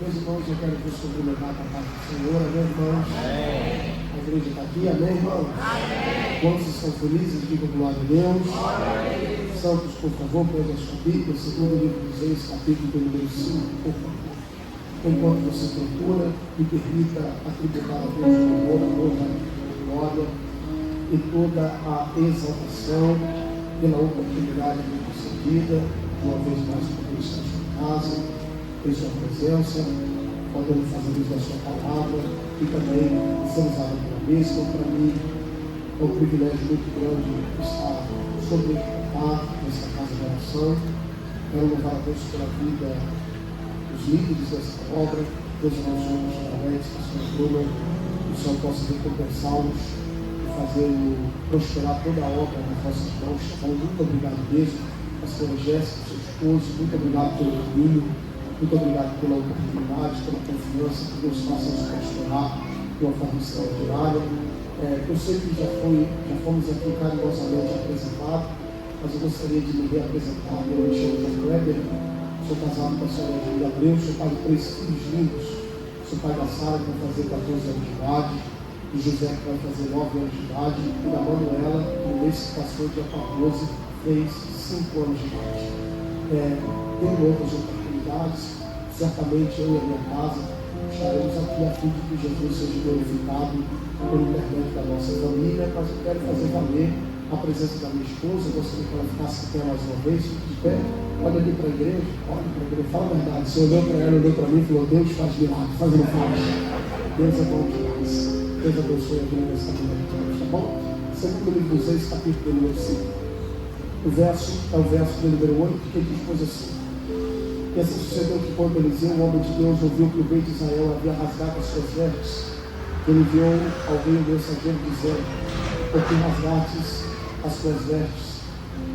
Meus irmãos, eu quero vos cumprimentar com a paz do Senhor, amém, irmãos? Amém. A igreja está aqui, amém, irmãos? Amém. Quantos estão felizes, digam glória a Deus. Amém. Santos, por favor, pega a sua Bíblia, segundo o livro dos Reis, capítulo número 5, por favor. Enquanto você procura, me permita atributar a Deus o louvor, a honra, a glória e toda a exaltação pela oportunidade de concedida, uma vez mais poder estar em sua casa, em sua presença, podendo fazer uso da sua palavra e também ser usada pela mesa. Para mim é um privilégio muito grande estar sobre nessa casa de oração. Quero louvar a Deus pela vida dos líderes dessa obra. Deus abençoe os parabéns, pastor Bruno, que o Senhor possa recompensá-los e fazê-lo prosperar toda a obra nas vossas mãos. Então, muito obrigado mesmo, pastora Jéssica, seu esposo, muito obrigado pelo caminho. Muito obrigado pela oportunidade, pela confiança que Deus faça nos prosperar de uma forma extraordinária. Eu sei que já fomos aqui carinhosamente apresentados, mas eu gostaria de me reapresentar. Eu me chamo João Kleber, sou casado com a senhora de Abreu, sou pai de 3 filhos lindos. Sou pai da Sara, que vai fazer 14 anos de idade, e José, que vai fazer 9 anos de idade, e da Manuela, que no mês que passou, dia 14, fez 5 anos de idade. Tenho outras oportunidades. Certamente eu e a minha casa estaremos aqui a fim de que Jesus seja glorificado pelo intermédio da nossa família, mas eu quero fazer valer a presença da minha esposa. Eu gostaria que ela ficasse aqui mais uma vez, de pé. Olha ali para a igreja, fala a verdade. Você olhou para ela, olhou para mim e falou: Deus faz milagre, faz uma faz. Deus é bom demais. Deus abençoe a vida dessa vida de Deus, tá bom? Segundo o livro dos Reis, capítulo número 5. O verso é o verso do número 8, que diz coisa assim. E assim sucedeu que quando Eliseu, o homem de Deus, ouviu que o rei de Israel havia rasgado as suas vestes, ele enviou alguém o mensageiro dizendo: por que rasgastes as suas vestes?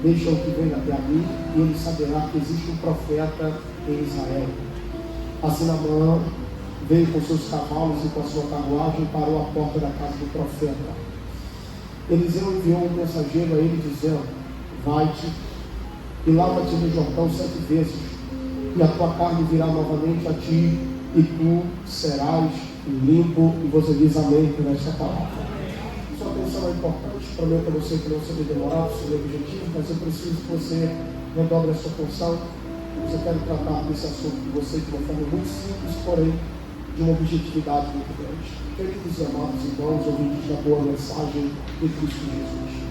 Deixa o que vem até a mim, e ele saberá que existe um profeta em Israel. Assim Naamã veio com seus cavalos e com a sua carruagem e parou à porta da casa do profeta. Eliseu enviou um mensageiro a ele dizendo: vai-te e lava-te no Jordão 7 vezes, e a tua carne virá novamente a ti, e tu serás limpo. E você diz amém por esta palavra. Sua atenção é importante. Prometo a você que não serei demorado, serei objetivo, mas eu preciso que você redobre a sua atenção. Eu quero tratar desse assunto com você de uma forma muito simples, porém de uma objetividade muito grande. Queridos e amados irmãos, ouvintes da boa mensagem de Cristo Jesus,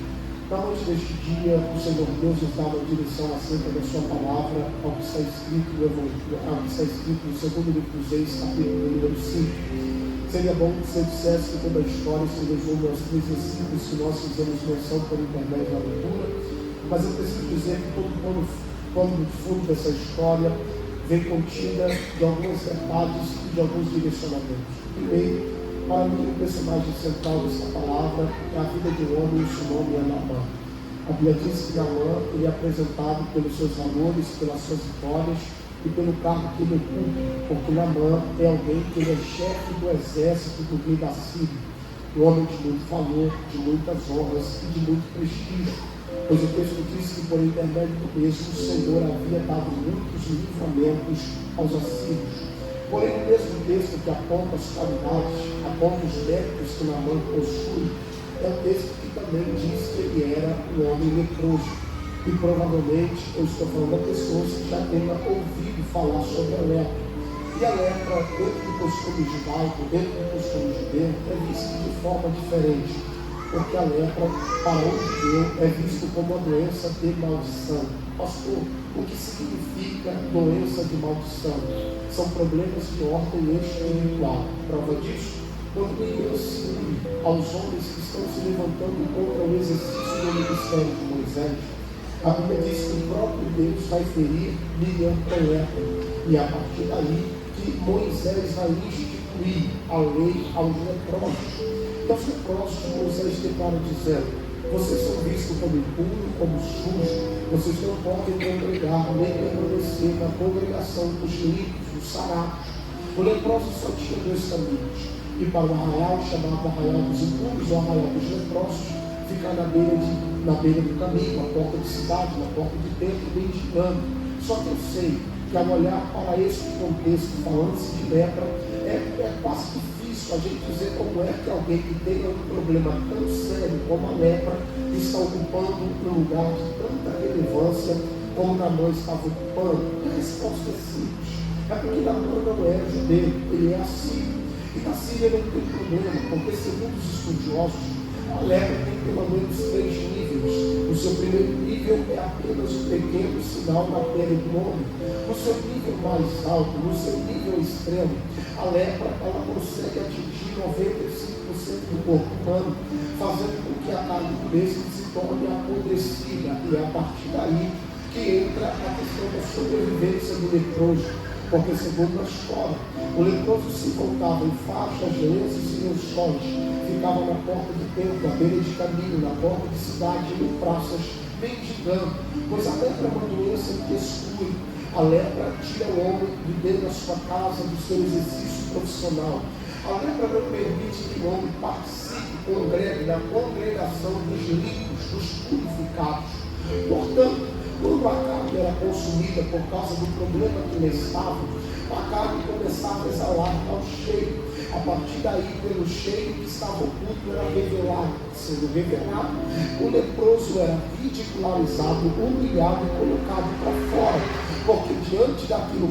na noite deste dia, o Senhor Deus nos dá uma direção acerca da sua palavra, ao que está escrito no Evangelho, ao que está escrito no segundo livro dos Reis, capítulo número 5. Seria bom que você dissesse que toda a história se resume aos 3 versículos que nós fizemos menção por intermédio da leitura, mas eu preciso dizer que todo pano de fundo dessa história vem contida de algumas verdades e de alguns direcionamentos. Primeiro, para mim, o personagem central dessa palavra é a vida de um homem, e seu nome é Naamã. A Bíblia diz que Naamã ele é apresentado pelos seus valores, pelas suas vitórias e pelo cargo que ele ocupa, porque Naamã é alguém que ele é chefe do exército do rei da Síria, um homem de muito valor, de muitas honras e de muito prestígio, pois o texto diz que por intermédio do mesmo o Senhor havia dado muitos livramentos aos assírios. Porém, o mesmo texto que aponta as qualidades, aponta os méritos que Naamã possui, é o texto que também diz que ele era um homem leproso. E provavelmente eu estou falando a pessoas que já tenham ouvido falar sobre a lepra. E a lepra, dentro do costume judaico, dentro do costume judeu, é vista de forma diferente. Porque a lepra, para o judeu, é vista como uma doença de maldição. Pastor, o que significa doença de maldição? São problemas de ordem espiritual. Prova disso, quando Deus se une aos homens que estão se levantando contra o exercício do ministério de Moisés, a Bíblia diz que o próprio Deus vai ferir Miriam com lepra. E a partir daí que Moisés vai instituir a lei aos leprosos. E aos leprosos, Moisés declara dizendo: vocês são vistos como impuros, como sujos, vocês não podem congregar nem permanecer na congregação dos limpos, dos sarados. O leproso só tinha 2 caminhos: ir para o arraial, chamado arraial dos impuros, ou arraial dos leprosos, ficar na beira do caminho, na porta de cidade, na porta de templo, mendigando. Só que eu sei que ao olhar para esse contexto, falando-se de lepra, é quase difícil a gente dizer como é que alguém que tem um problema tão sério como a lepra está ocupando um lugar de tanta relevância como Naamã estava ocupando. E a resposta é simples. É porque Naamã não é judeu, ele é assírio. E na Síria não tem problema, porque segundo os estudiosos, a lepra tem pelo menos 3 níveis. O seu primeiro nível é apenas um pequeno sinal na pele do homem. No seu nível mais alto, no seu nível extremo, a lepra ela consegue atingir 95% do corpo humano, fazendo com que a carne desse se torne apodrecida. E é a partir daí que entra a questão da sobrevivência do leproso. Porque segundo a história, o leproso se voltava em faixas, lenços e lençóis, ficava na porta do templo, à beira de caminho, na porta de cidade e em praças, mendigando, pois a lepra é uma doença que exclui. A lepra tira o homem de dentro da sua casa, do seu exercício profissional. A lepra não permite que o homem participe, congregue na congregação dos limpos, dos purificados. Portanto, quando a carne era consumida por causa do problema que ele estava, a carne começava a exalar ao cheiro. A partir daí, pelo cheiro que estava oculto, era revelado. Sendo revelado, o leproso era ridicularizado, humilhado e colocado para fora. Porque diante daquilo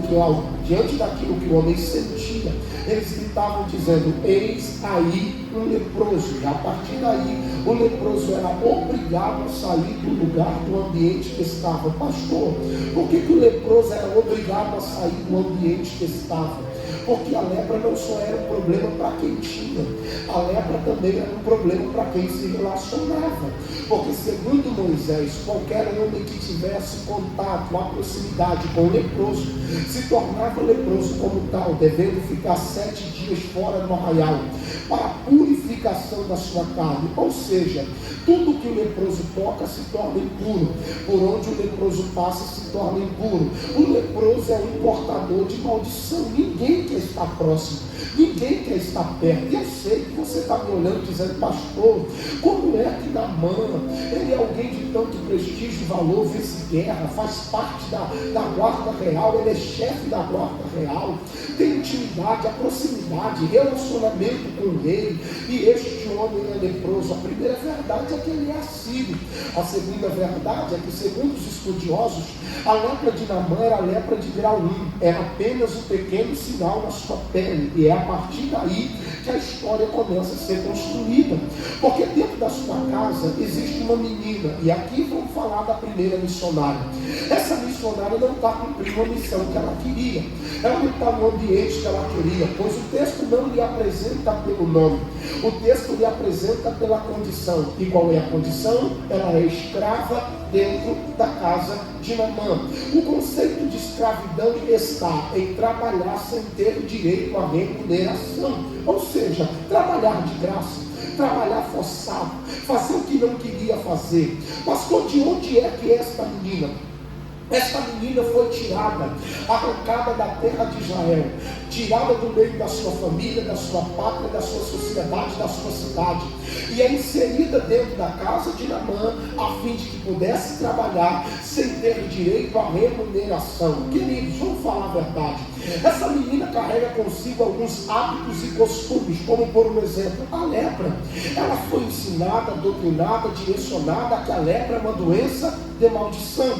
que o homem sentia, eles gritavam dizendo: eis aí um leproso. E a partir daí, o leproso era obrigado a sair do lugar, do ambiente que estava. Pastor, por que o leproso era obrigado a sair do ambiente que estava? Porque a lepra não só era um problema para quem tinha, a lepra também era um problema para quem se relacionava. Porque segundo Moisés, qualquer homem que tivesse contato, uma proximidade com o leproso, se tornava leproso como tal, devendo ficar 7 dias fora do arraial, para a purificação da sua carne. Ou seja, tudo que o leproso toca se torna impuro, por onde o leproso passa se torna impuro. O leproso é um portador de maldição. Ninguém quer estar próximo, ninguém quer estar perto. E eu sei que você está me olhando dizendo: pastor, como é que Naamã, ele é alguém de tanto prestígio e valor, vice-guerra, faz parte da guarda real, ele é chefe da guarda real, tem intimidade, a proximidade, relacionamento com o rei, e este homem é leproso? A primeira verdade é que ele é assírio. A segunda verdade é que, segundo os estudiosos, a lepra de Naamã era a lepra de grau 1, era apenas um pequeno sinal na sua pele, e é a partir daí que a história começa a ser construída. Porque dentro da sua casa existe uma menina, e aqui vamos falar da primeira missionária. Essa missionária não está cumprindo a missão que ela queria, ela não está no ambiente que ela queria, pois o texto não lhe apresenta pelo nome, o texto lhe apresenta pela condição. E qual é a condição? Ela é escrava dentro da casa de Naamã. O conceito de escravidão está em trabalhar sem ter direito à remuneração, ou seja, trabalhar de graça, trabalhar forçado, fazer o que não queria fazer. Pastor, de onde é que esta menina? Esta menina foi tirada, arrancada da terra de Israel, tirada do meio da sua família, da sua pátria, da sua sociedade, da sua cidade, e é inserida dentro da casa de Naamã, a fim de que pudesse trabalhar sem ter direito à remuneração. Queridos, vamos falar a verdade. Essa menina carrega consigo alguns hábitos e costumes, como por um exemplo, a lepra. Ela foi ensinada, doutrinada, direcionada a que a lepra é uma doença de maldição.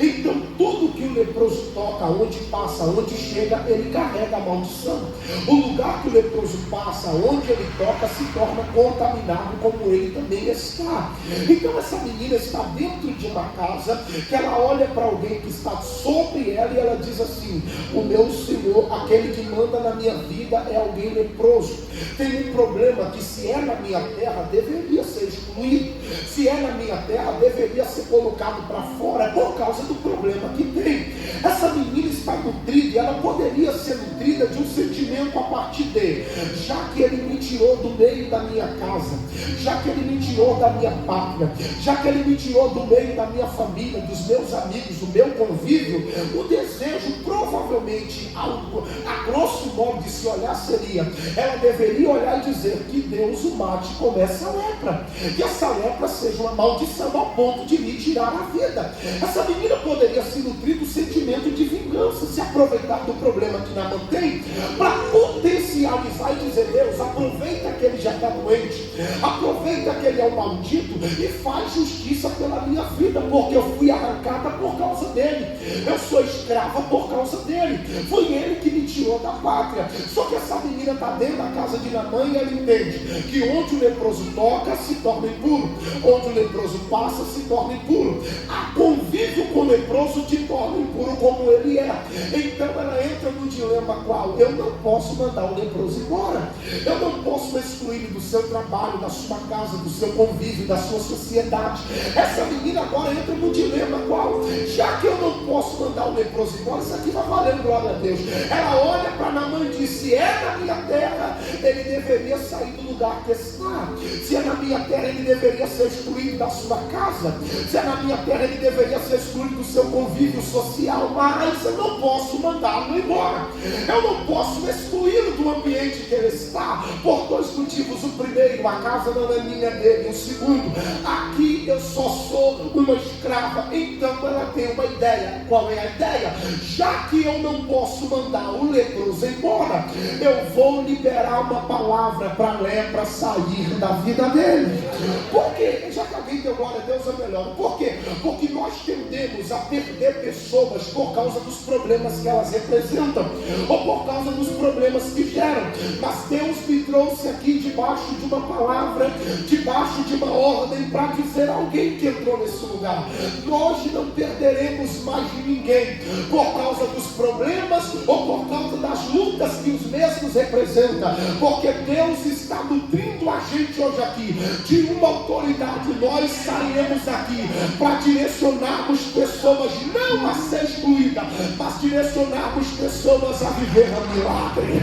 Então tudo que o leproso toca, onde passa, onde chega, ele carrega a maldição. O lugar que o leproso passa, onde ele toca, se torna contaminado, como ele também está. Então essa menina está dentro de uma casa, que ela olha para alguém que está sobre ela e ela diz assim: o meu Senhor, aquele que manda na minha vida, é alguém leproso. Tem um problema que, se é na minha terra, deveria ser excluído. Se é na minha terra, deveria ser colocado para fora, por causa do problema que tem. Essa menina está nutrida, e ela poderia ser nutrida de um sentimento a partir de: já que Ele me tirou do meio da minha casa, já que Ele me tirou da minha pátria, já que Ele me tirou do meio da minha família, dos meus amigos, do meu convívio, o desejo provavelmente, a grosso modo de se olhar seria, ela deveria olhar e dizer que Deus o mate e comece a lepra, que essa lepra seja uma maldição ao ponto de lhe tirar a vida. Essa menina poderia se nutrir do sentimento de vingança, se aproveitar do problema que Naamã tem, para potencializar e dizer: Deus, aproveita que ele já está doente, aproveita que ele é um maldito e faz justiça pela minha vida, porque eu fui arrancada por causa dele, eu sou escrava por causa dele, foi ele que me tirou da pátria. Só que essa menina está dentro da casa de Naamã e ela entende que onde o leproso toca se torna impuro, onde o leproso passa se torna impuro, a convívio com o leproso te torna impuro como ele é. Então ela entra no dilema qual? Eu não posso mandar o leproso embora, eu não posso excluir do seu trabalho, da sua casa, do seu convívio, da sua sociedade. Essa menina agora entra no dilema qual? Já que eu não posso mandar o leproso embora, isso aqui vai valer, glória a Deus. Ela olha para Naamã e diz: se é na minha terra, ele deveria sair do lugar que está. Se é na minha terra, ele deveria ser excluído da sua casa. Se é na minha terra, ele deveria ser excluído do seu convívio social. Mas eu não posso mandá-lo embora, eu não posso excluí-lo do ambiente que ele está, por dois motivos. O primeiro, a casa não é minha, dele. O segundo, aqui eu só sou uma escrava. Então ela tem uma ideia. Qual é a ideia? Já que eu não posso mandar o leproso embora, eu vou liberar uma palavra para a lepra sair da vida dele. Por quê? Já que alguém deu glória a Deus, é melhor. Por quê? Porque nós tendemos a perder pessoas por causa dos problemas que elas representam, ou por causa dos problemas que geram. Mas Deus me trouxe aqui debaixo de uma palavra, debaixo de uma ordem, para dizer a alguém que entrou nesse lugar: nós não perderemos mais de ninguém por causa dos problemas ou por causa das lutas que os mesmos representam, porque Deus está nutrindo a gente hoje aqui de uma autoridade. Nós sairemos daqui para direcionarmos pessoas não a ser excluídas, mas direcionarmos pessoas a viver um milagre.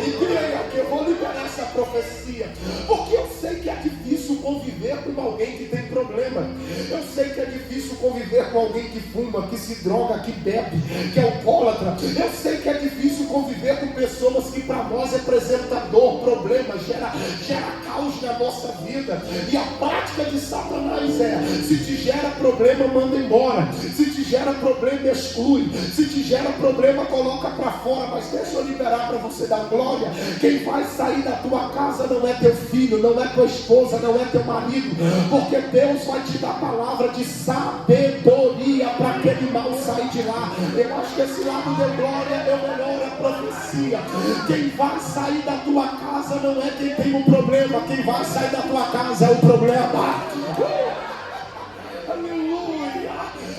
E creia que eu vou liberar essa profecia, porque eu sei que é difícil conviver com alguém que tem problema. Eu sei que é difícil conviver com alguém que fuma, que se droga, que bebe, que é alcoólatra. Eu sei que é difícil conviver com pessoas que para nós representam dor, problema, gera caos na nossa vida. E a prática de Satanás é: se te gera problema, manda embora. Se te gera problema, exclui. Se te gera problema, coloca para fora. Mas deixa eu liberar para você dar glória. Quem vai sair da tua casa não é teu filho, não é tua esposa, não é teu marido, porque Deus vai te dar palavra de sabedoria para aquele mal sair de lá. Eu acho que esse lado deu glória, eu melhoro a profecia. Quem vai sair da tua casa não é quem tem um problema, quem vai sair da tua casa é o problema. Aleluia.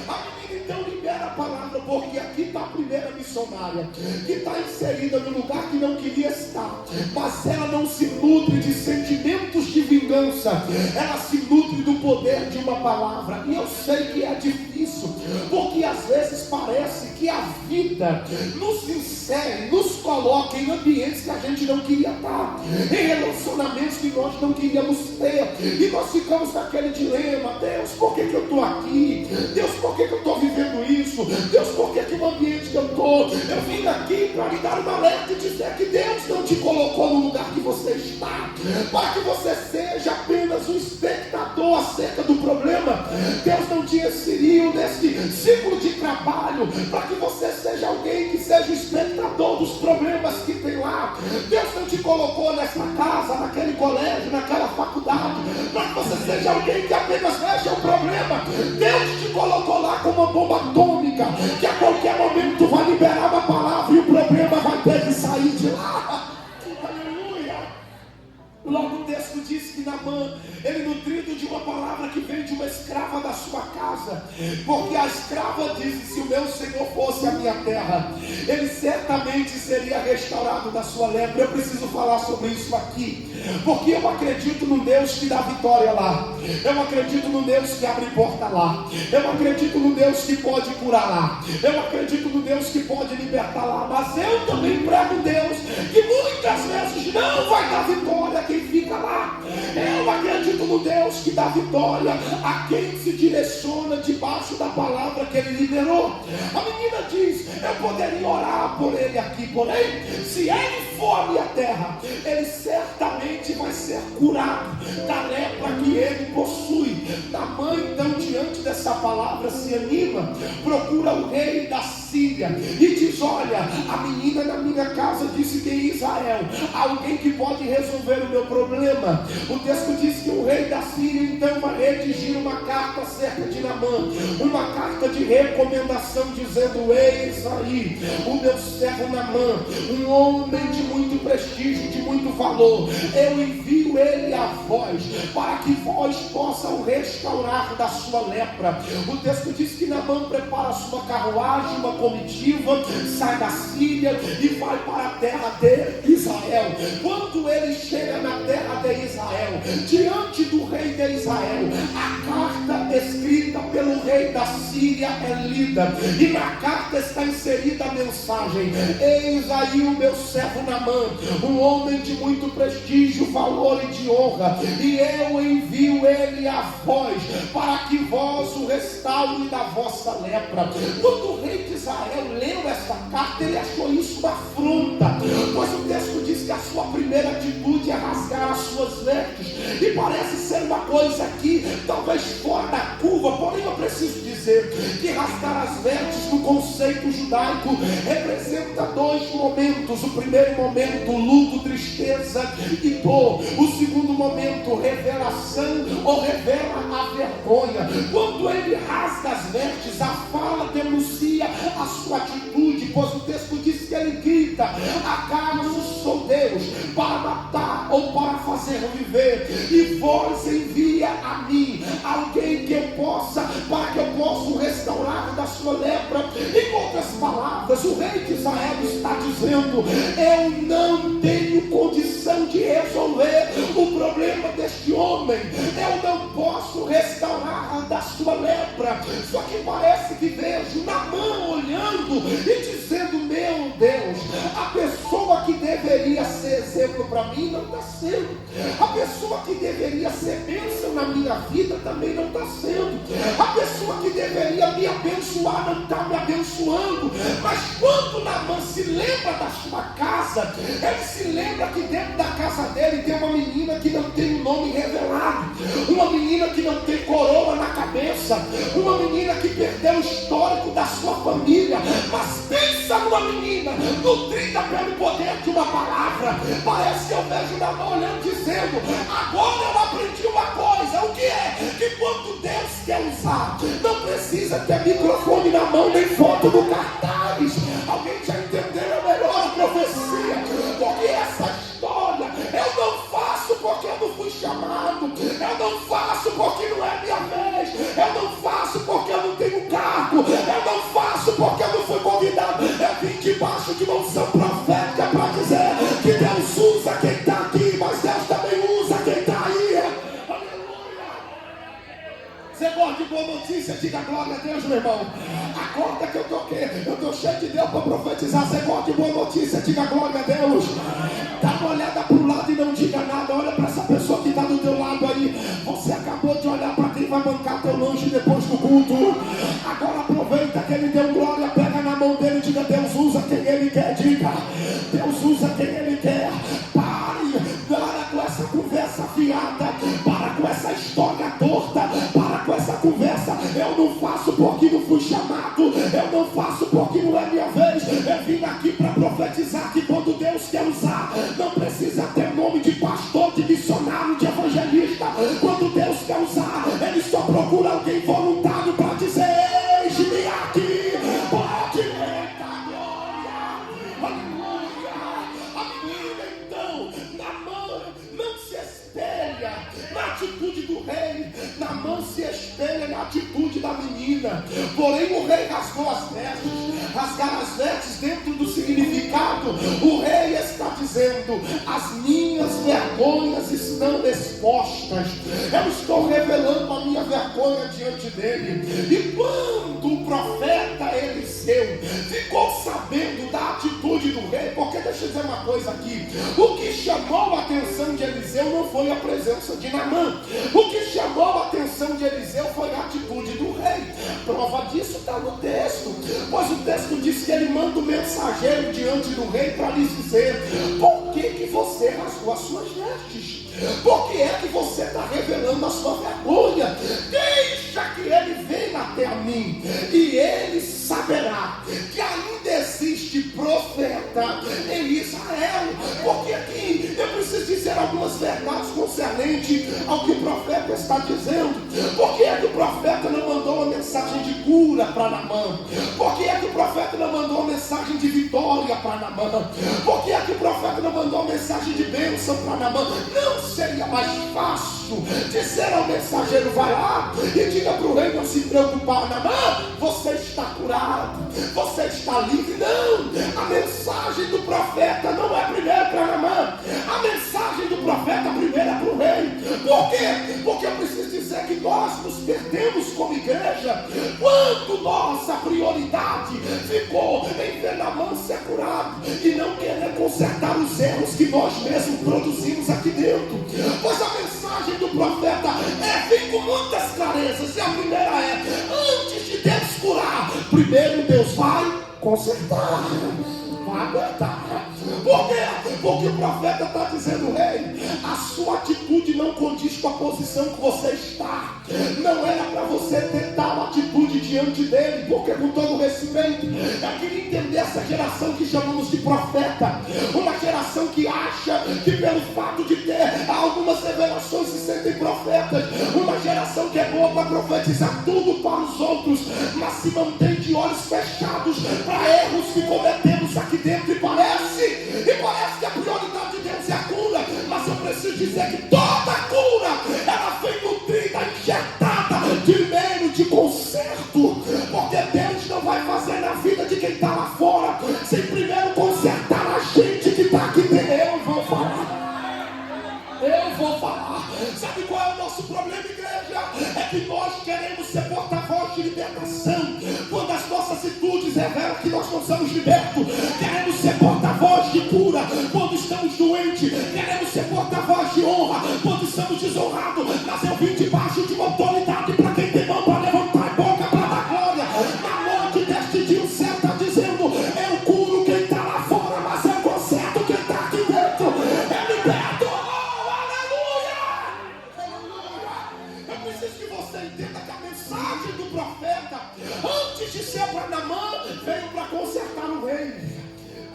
A menina então libera a palavra, porque aqui está a primeira missionária que está inserida no lugar que não queria estar, mas ela não se nutre de sentimentos de vingança, ela se nutre do poder de uma palavra. E eu sei que é difícil, porque às vezes parece que a vida nos insere, nos coloca em ambientes que a gente não queria estar, em relacionamentos que nós não queríamos ter, e nós ficamos naquele dilema: Deus, por que eu estou aqui? Deus, por que eu estou vivendo isso? Deus, por que o ambiente que eu estou? Eu vim aqui para lhe dar uma alerta e dizer que Deus não te colocou no lugar que você está para que você seja apenas um espectador acerca do problema. Deus não te inseriu nesse ciclo de trabalho para que você seja alguém que seja o espectador dos problemas que tem lá. Deus não te colocou nessa casa, naquele colégio, naquela faculdade para que você seja alguém que apenas veja o problema. Deus te colocou lá como uma bomba atômica, que a qualquer momento vai liberar uma palavra e o problema vai ter que sair de lá. Aleluia. Logo o texto diz que que Naamã, ele nutrido de uma palavra que vem de uma escrava da sua casa, porque a escrava diz: se o meu Senhor fosse a minha terra, ele certamente seria restaurado da sua lepra. Eu preciso falar sobre isso aqui, porque eu acredito no Deus que dá vitória lá, eu acredito no Deus que abre porta lá, eu acredito no Deus que pode curar lá, eu acredito no Deus que pode libertar lá, mas eu também prego Deus que muitas vezes não vai dar vitória a quem fica lá. Eu acredito no Deus que dá vitória a quem se direciona debaixo da palavra que ele liberou. A menina diz: eu poderia orar por ele aqui, porém, se ele for a minha terra, ele certamente vai ser curado da lepra que ele possui. Naamã, então, diante dessa palavra, se anima, procura o rei da Síria e diz: olha, a menina na minha casa disse que em Israel há alguém que pode resolver o meu problema. O texto diz que o rei da Síria então vai redigir uma carta acerca de Naamã, uma carta de recomendação, dizendo: eis aí o meu servo Naamã, um homem de muito prestígio, de muito valor, eu envio ele a vós, para que vós possam restaurar da sua lepra. O texto diz que Naamã prepara a sua carruagem, uma comitiva, sai da Síria e vai para a terra de Israel. Quando ele chega na terra de Israel, diante do rei de Israel, a carta escrita pelo rei da Síria é lida, e na carta está inserida a mensagem: eis aí o meu servo Naamã, um homem de muito prestígio, valor e de honra, e eu envio ele a vós, para que vós o restaure da vossa lepra. Quando o rei de Israel leu essa carta, ele achou isso uma afronta, pois o texto diz que a sua primeira atitude é rasgar as suas vestes, e parece ser uma coisa aqui talvez fora da curva, porém eu preciso dizer que rasgar as vestes no conceito judaico representa dois momentos. O primeiro momento, luto, tristeza e dor. O segundo momento, revelação ou revela a vergonha. Quando ele rasga as vestes, a fala denuncia a sua atitude, pois o texto diz que ele grita: acaso sou Deus para matar ou para fazer viver, e vós envia a mim alguém que eu possa, para que eu possa restaurar da sua lepra. Em outras palavras, o rei de Israel está dizendo: eu não tenho condição de resolver o problema deste homem, eu não posso restaurar da sua lepra. Só que parece que vejo Naamã olhando e dizendo: meu Deus, a pessoa que deveria ser exemplo para mim não está sendo, a pessoa que deveria ser bênção na minha vida também não está sendo, a pessoa que deveria me abençoar não está me abençoando. Mas quando Naamã se lembra da sua casa, ele se lembra que dentro da casa dele tem uma menina que não tem o nome revelado, uma menina que não tem coroa na cabeça, uma menina que perdeu o histórico da sua família. Mas pensa numa menina nutrida pelo poder de uma palavra. Parece que eu vejo Naamã olhando dizendo: agora eu aprendi uma coisa. O que é? Que quando Deus quer usar, não precisa ter microfone na mão nem foto no cartaz. Alguém já entendeu melhor a profecia? Porque essa história eu não faço porque eu não fui chamado, eu não faço porque não é minha vez, eu não faço porque eu não tenho cargo, eu não faço porque eu não fui convidado. Eu vim debaixo de uma unção profética para dizer que Deus usa quem está aqui, mas Deus também usa quem está aí. Aleluia! Você gosta de boa notícia? Diga glória a Deus, meu irmão. Acorda que eu estou cheio de Deus para profetizar. Você gosta de boa notícia? Diga glória a Deus. Dá uma olhada para o lado e não diga nada. Olha para essa pessoa que está do teu lado aí. Você acabou de olhar para quem vai bancar teu lanche depois do culto. Agora aproveita que ele deu glória, pega na mão dele e diga: Deus usa quem ele quer. Diga: Deus usa quem ele quer. Para com essa conversa fiada, para com essa história torta, para com essa conversa: eu não faço porque não fui chamado, eu não faço porque não é minha vez. Eu vim aqui para profetizar que quando Deus quer usar, não precisa ter nome de pastor, de missionário, de evangelista. Quando Deus quer usar, ele só procura alguém voluntário para dizer: eis-me aqui, pode dar glória, aleluia. Naamã se espelha na atitude da menina. Porém o rei rasgou as vestes. Rasgar as vestes dentro do significado, o rei está dizendo: as minhas vergonhas estão expostas. Eu estou revelando a minha vergonha diante dele. E quando o profeta Eliseu ficou sabendo da atitude do rei, porque deixa eu dizer uma coisa aqui, o que chamou a atenção de Eliseu não foi a presença de Naamã. O que chamou a atenção de Eliseu foi a atitude do rei. Prova disso está no texto, pois o texto diz que ele manda um mensageiro diante do rei para lhe dizer: por que você rasgou as suas vestes? Por que é que você está revelando a sua vergonha? Deixa que ele venha até a mim, e ele saberá que ainda existe profeta em Israel. Porque aqui eu preciso dizer algumas verdades concernentes ao que o profeta está dizendo. Por que é que o profeta não mandou uma mensagem de cura para Naamã? Por que é que o profeta não mandou uma mensagem de vitória para Naamã? Por que é que o profeta não mandou uma mensagem de bênção para Naamã? Não seria mais fácil dizer ao mensageiro: vai lá e diga para o rei não se preocupar, Naamã, você está curado, você está livre? Não, a mensagem do profeta não é primeiro para Naamã, a mensagem do profeta primeiro é para o rei. Por quê? Porque eu preciso dizer que nós nos perdemos como igreja quando nossa prioridade ficou em ver Naamã ser curado e não querer consertar os erros que nós mesmos produzimos aqui dentro. Pois a mensagem do profeta vem com muitas clarezas. E a primeira é: antes de Deus curar, primeiro Deus vai consertar, vai aguentar. Por quê? Porque o profeta está dizendo: rei, a sua atitude não condiz com a posição que você está. Não era para você ter tal atitude diante dele. Porque, com todo respeito, eu queria entender essa geração que chamamos de profeta, uma geração que acha que pelo fato de ter algumas revelações se sentem profetas, uma geração que é boa para profetizar tudo para os outros, mas se mantém de olhos fechados para erros que cometemos aqui dentro. E parece que a prioridade de Deus é a cura, mas eu preciso dizer que toda cura ela vem nutrida, injetada de meio de conserto. Porque Deus não vai fazer na vida de quem está lá fora sem primeiro consertar a gente que está aqui dentro. Eu vou falar. Sabe qual é o nosso problema, igreja? É que nós queremos ser porta-voz de libertação, quando as nossas atitudes revelam que nós não somos libertos. Queremos ser porta-voz de cura quando estamos doentes. Queremos ser porta-voz de honra quando estamos desonrados. Mas eu vim debaixo de uma autoridade para quem tem mão para levantar a boca para dar glória. Na noite deste dia o céu está dizendo: eu curo quem está lá fora, mas eu conserto quem está aqui dentro. Eu liberto. Que você entenda que a mensagem do profeta, antes de ser para Naamã, veio para consertar o rei.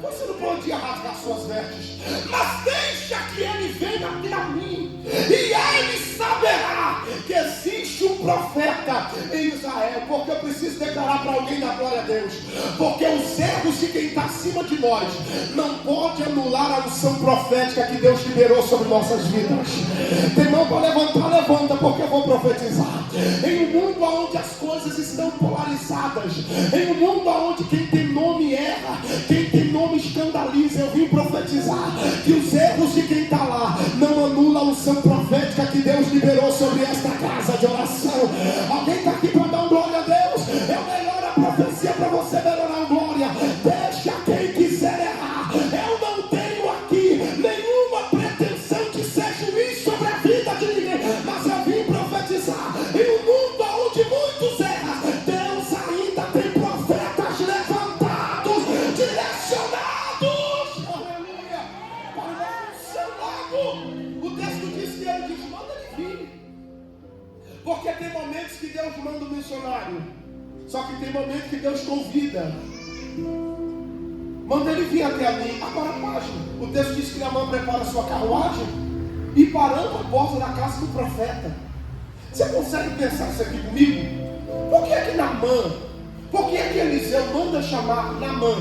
Você não podia rasgar suas vestes, mas deixa que ele venha até a mim, e ele saberá que existe um profeta em Israel. Porque eu preciso declarar para alguém da glória a Deus, porque os erros de quem está acima de nós não pode anular a unção profética que Deus liberou sobre nossas vidas. Tem mão para levantar, levanta, porque eu vou profetizar. Em um mundo onde as coisas estão polarizadas, em um mundo onde quem tem nome erra, quem tem nome escandaliza, eu vim profetizar que os erros de quem está lá não anulam a unção profética que Deus liberou sobre esta casa de oração. Alguém está aqui para dar glória a Deus? Eu melhoro a profecia para você melhorar a glória. Deixa quem quiser errar. Eu não tenho aqui nenhuma pretensão de ser juiz sobre a vida de ninguém, mas eu vim profetizar. Em um mundo onde muitos erram, Deus ainda tem profetas levantados, direcionados, aleluia, para o seu lado. O texto diz que ele diz: manda ele vir. Porque tem momentos que Deus manda um missionário, só que tem momentos que Deus convida. Manda ele vir até a mim. Agora a página. O texto diz que Naamã prepara sua carruagem e parando a porta da casa do profeta. Você consegue pensar isso aqui comigo? Por que é que Naamã, por que é que Eliseu manda chamar Naamã,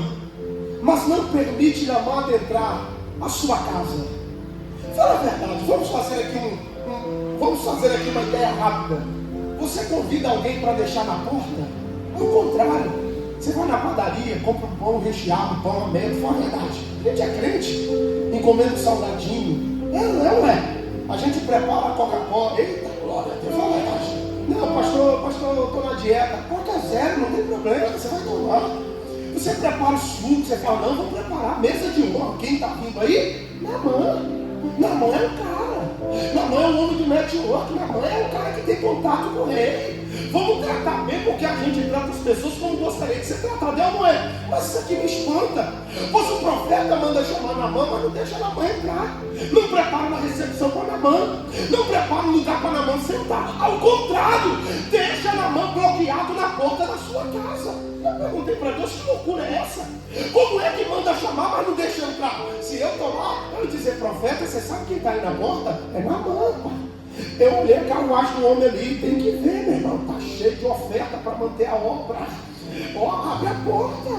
mas não permite Naamã adentrar a sua casa? Fala a verdade. Vamos fazer aqui uma ideia rápida. Você convida alguém para deixar na porta? Ao contrário, você vai na padaria, compra um pão recheado, pão aberto, foi a verdade. A gente é crente, encomenda um salgadinho. Não é? A gente prepara a Coca-Cola. Eita, glória a Deus, foi a verdade. Não, pastor, eu estou na dieta. Coca zero, não tem problema, você vai tomar. Você prepara o suco, você fala, não, vou preparar mesa de honra. Quem está vindo aí? Namã é o cara. Namã é o homem do network. Namã é o cara que tem contato com o rei. Vamos tratar bem, porque a gente trata as pessoas como gostaria de ser tratado, é ou não é? Mas isso aqui me espanta. Pois o profeta manda chamar Namã, mas não deixa Namã entrar. Não prepara uma recepção para Namã. Não prepara um lugar para Namã sentar. Ao contrário, deixa Namã bloqueado na porta da sua casa. Eu perguntei para Deus, que loucura é essa? Como é que manda chamar, mas não deixa entrar? Se eu tomar, eu dizer, profeta, você sabe quem está aí na porta? É Namã, pai. Eu olhei a carruagem do homem ali, tem que ver, meu irmão, está cheio de oferta para manter a obra. Abre a porta,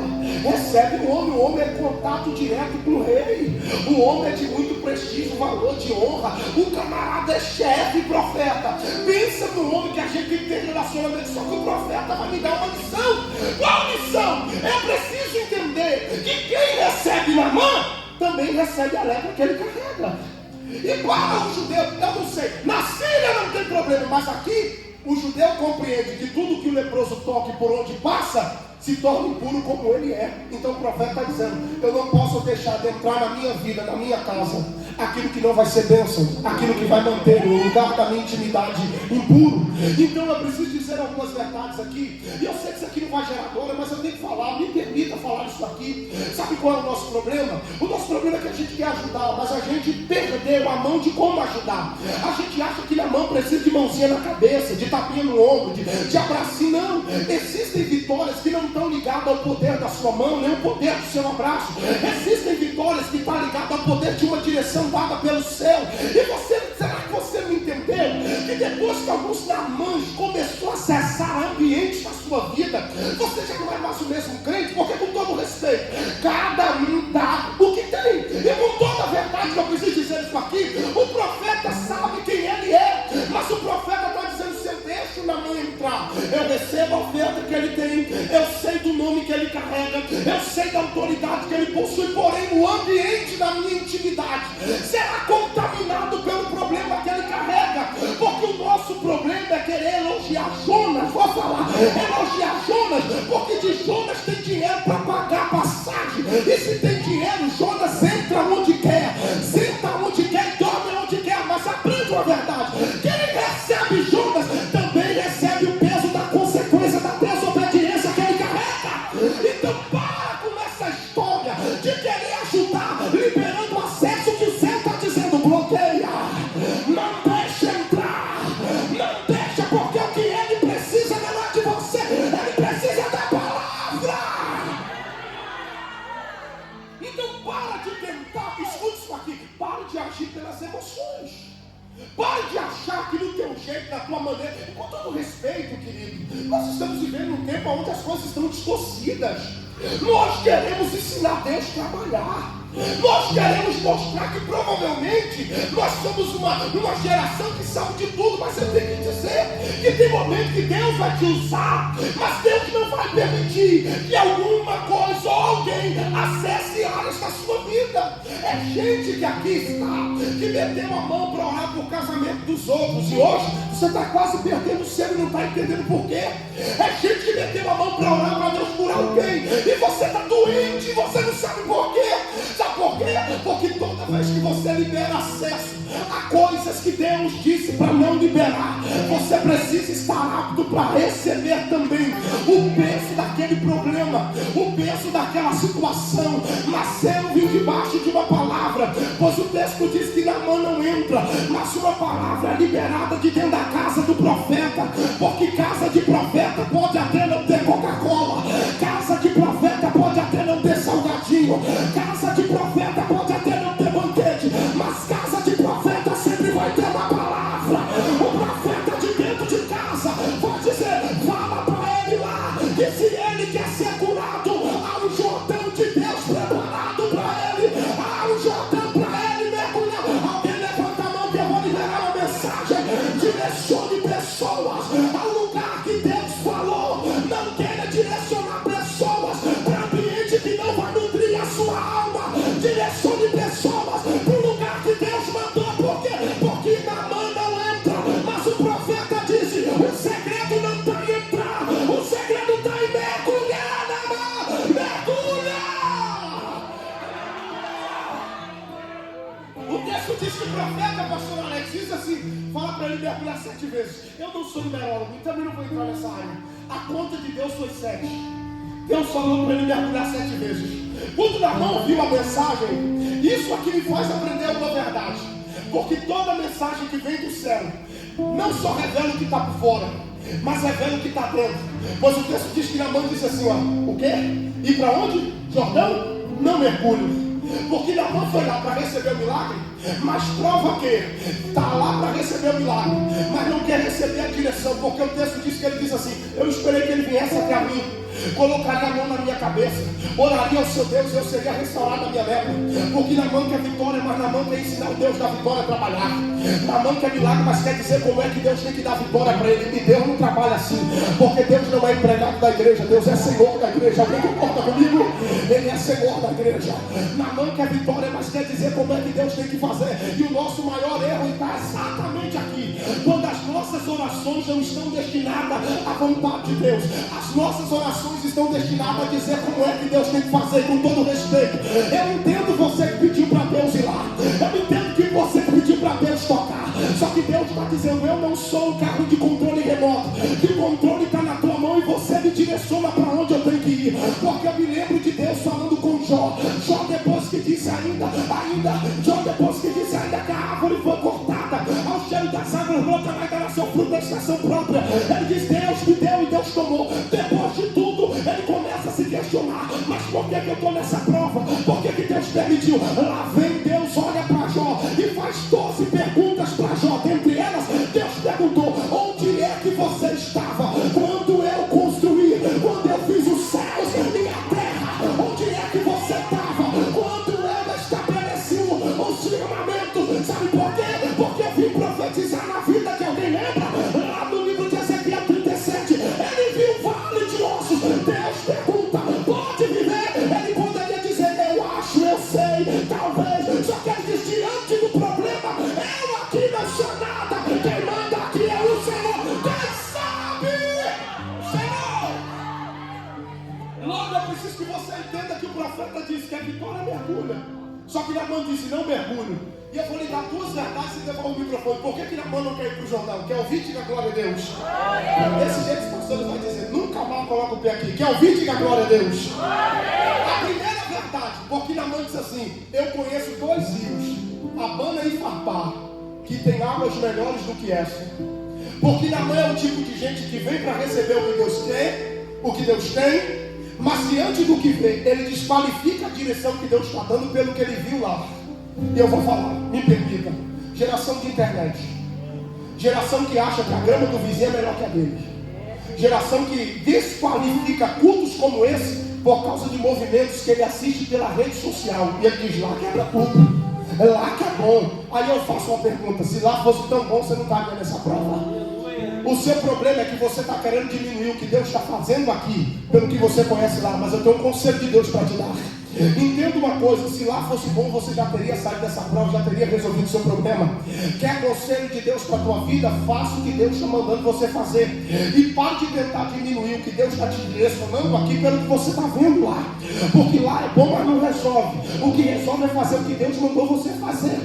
recebe o homem é contato direto com o rei, o homem é de muito prestígio, valor, de honra, o camarada é chefe, profeta. Pensa no homem que a gente tem que ter relacionamento, só que o profeta vai me dar uma lição. Qual lição? É preciso entender que quem recebe Namã também recebe a lepra que ele carrega. E para o judeu, eu não sei, na Síria não tem problema, mas aqui o judeu compreende que tudo que o leproso toque por onde passa se torna impuro como ele é. Então o profeta está dizendo, eu não posso deixar de entrar na minha vida, na minha casa, aquilo que não vai ser bênção, aquilo que vai manter o lugar da minha intimidade impuro. Então eu preciso dizer algumas verdades aqui, e eu sei que isso aqui não vai gerar glória, mas eu tenho que falar, me permita falar isso aqui. Sabe qual é o nosso problema? O nosso problema é que a gente quer ajudar, mas a gente perdeu a mão de como ajudar. A gente acha que a mão precisa de mãozinha na cabeça, de tapinha no ombro, de abracinho. Não, existem vitórias que não estão ligadas ao poder da sua mão, nem ao poder do seu abraço. Existem vitórias que estão ligadas ao poder de uma direção dada pelo céu. E você, será que você não entendeu que depois que alguns Namãs começou a acessar ambientes da sua vida, você já não é mais o mesmo crente? Porque, com todo respeito, cada um dá o que tem. E com toda a verdade que eu preciso dizer isso aqui, o profeta sabe quem ele é, mas o profeta está dizendo, se eu deixo Namã entrar, eu recebo a oferta que ele tem, eu sei do nome que ele carrega, eu sei da autoridade que ele possui, porém o ambiente da minha intimidade será contaminado pelo problema que ele carrega, porque o nosso problema é querer elogiar Jonas. Vou falar, elogiar Jonas, porque de Jonas tem dinheiro para pagar a passagem, e se tem dinheiro, Jonas entra onde quer, senta onde quer e dorme onde quer. Mas aprenda a verdade, quem recebe Jonas também recebe o peso da consequência da desobediência que ele carrega. Então para com essa história de querer ajudar, liberando acesso que o céu está dizendo, bloqueia, não deixa entrar, não deixa, porque o que ele precisa não é de você, ele precisa da palavra. Então para de tentar, escute isso aqui, para de agir pelas emoções. Pare de achar que no teu jeito, na tua maneira, com todo respeito, querido, nós estamos vivendo um tempo onde as coisas estão distorcidas. Nós queremos ensinar Deus a trabalhar. Nós queremos mostrar que provavelmente nós somos uma geração que sabe de tudo, mas eu tenho que dizer que tem momento que Deus vai te usar, mas Deus não vai permitir que alguma coisa ou alguém acesse áreas da sua vida. É gente que aqui está, que meteu a mão para orar por casamento dos outros, e hoje você está quase perdendo o céu e não está entendendo por quê. É gente que meteu a mão para orar para Deus curar alguém, e você está doente e você não sabe por quê. Sabe por quê? Porque toda vez que você libera acesso a coisas que Deus disse para não liberar, você precisa estar apto para receber também o peso daquele problema, o peso daquela situação. Nasceu debaixo de uma palavra, pois o texto diz que Namã não entra, mas uma palavra é liberada de dentro da casa do profeta, porque casa de profeta pode até não ter Coca-Cola, casa de profeta pode até não ter salgadinho, casa de profeta pode até não ter banquete, mas casa de profeta sempre vai ter uma palavra. O profeta de dentro de casa vai dizer, fala para ele lá, que se ele quer ser curado, há um Jordão de Deus preparado para ele, há um Jordão para ele mergulhar. Alguém levanta a mão que eu vou liberar uma mensagem, direcione pessoas ao texto diz que o profeta, pastor Alex, diz assim, fala para ele mergulhar 7 vezes. Eu não sou numerólogo e também não vou entrar nessa área. A conta de Deus foi 7. Deus falou para ele mergulhar 7 vezes. Quando Naamã ouviu a mensagem, isso aqui me faz aprender uma verdade. Porque toda mensagem que vem do céu não só revela o que está por fora, mas revela o que está dentro. Pois o texto diz que Naamã disse assim, ó, o quê? Ir para onde? Jordão? Não mergulho. Porque Naamã foi lá para receber o milagre, mas prova que está lá para receber o milagre, mas não quer receber a direção, porque o texto diz que ele diz assim, eu esperei que ele viesse até a mim, colocaria a mão na minha cabeça, oraria ao seu Deus, eu seria restaurado a minha lepra. Porque Naamã quer vitória, mas Naamã quer ensinar o Deus da vitória a trabalhar. Naamã quer milagre, mas quer dizer como é que Deus tem que dar vitória para ele. E Deus não trabalha assim, porque Deus não é empregado da igreja, Deus é Senhor da igreja. Alguém concorda comigo? Ele é Senhor da igreja. Naamã quer vitória, mas quer dizer como é que Deus tem que fazer. E o nosso maior erro está exatamente aqui, quando as nossas orações não estão destinadas à vontade de Deus. As nossas orações estão destinadas a dizer como é que Deus tem que fazer, com todo respeito. Eu entendo você que pediu para Deus ir lá, eu entendo que você que pediu para Deus tocar, só que Deus está dizendo, eu não sou um carro de controle remoto, que o controle está na tua mão e você me direciona para onde eu tenho que ir. Porque eu me lembro de Deus falando com Jó depois que disse Jó depois que disse ainda que a árvore foi cortada, ao cheiro das árvores brotas vai dar seu fruto da estação própria. Ele diz, Deus me deu e Deus tomou. Depois de tudo ele começa a se questionar, mas por que eu estou nessa prova? Por que Deus permitiu? Lá vem Deus, olha para Jó e faz 12 perguntas para Jó. Dentre elas, Deus perguntou, onde é que você estava quando eu construí, quando eu fiz os céus e a terra? Onde é que você estava quando eu estabeleci o firmamento? Sabe por quê? Porque eu vim profetizar na vida de alguém, lembra? Lá no livro de Ezequiel 37, ele viu o vale de ossos. Deus pergunta, pode viver? Ele poderia dizer, eu acho, eu sei, talvez. Só que ele diz, diante do problema, eu aqui não sou nada. Quem manda aqui é o Senhor. Quem sabe? Senhor. Logo eu preciso que você entenda que o profeta disse que a vitória mergulha. Só que Naamã disse, não mergulho. E eu vou lhe dar 2 verdades e devolvo o microfone. Por que Naamã não quer ir para o Jordão? Quer ouvir? Diga glória a Deus. Desse jeito os pastores vão dizer, nunca mais coloca o pé aqui. Quer ouvir? Diga glória a Deus. A primeira verdade, porque Naamã disse assim, eu conheço 2 rios, Abana e Farpar, que tem águas melhores do que essa. Porque Naamã é o tipo de gente que vem para receber o que Deus quer, o que Deus tem, mas diante do que vê, ele desqualifica a direção que Deus está dando pelo que ele viu lá. E eu vou falar, me permita, geração de internet, geração que acha que a grama do vizinho é melhor que a dele, geração que desqualifica cultos como esse por causa de movimentos que ele assiste pela rede social, e ele diz, lá quebra tudo, é lá que é bom. Aí eu faço uma pergunta, se lá fosse tão bom, você não estaria nessa prova? O seu problema é que você está querendo diminuir o que Deus está fazendo aqui, pelo que você conhece lá, mas eu tenho um conselho de Deus para te dar. Entenda uma coisa, se lá fosse bom, você já teria saído dessa prova, já teria resolvido o seu problema. Quer conselho de Deus para a tua vida? Faça o que Deus está mandando você fazer. E pare de tentar diminuir o que Deus está te direcionando aqui pelo que você está vendo lá. Porque lá é bom, mas não resolve. O que resolve é fazer o que Deus mandou você fazer.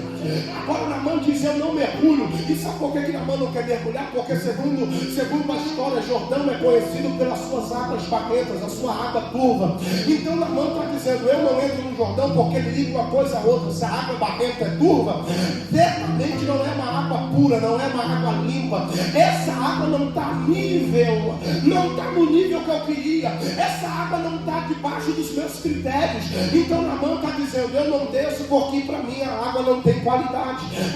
Agora Naamã diz, eu não mergulho. E sabe por que Naamã não quer mergulhar? Porque segundo a história, Jordão é conhecido pelas suas águas barrentas, a sua água turva. Então Naamã está dizendo, eu não entro no Jordão porque ele liga uma coisa a outra. Se a água barrenta é turva, certamente não é uma água pura, não é uma água limpa. Essa água não está nível, não está no nível que eu queria. Essa água não está debaixo dos meus critérios. Então Naamã está dizendo, eu não desço porque para mim a água não tem qualidade.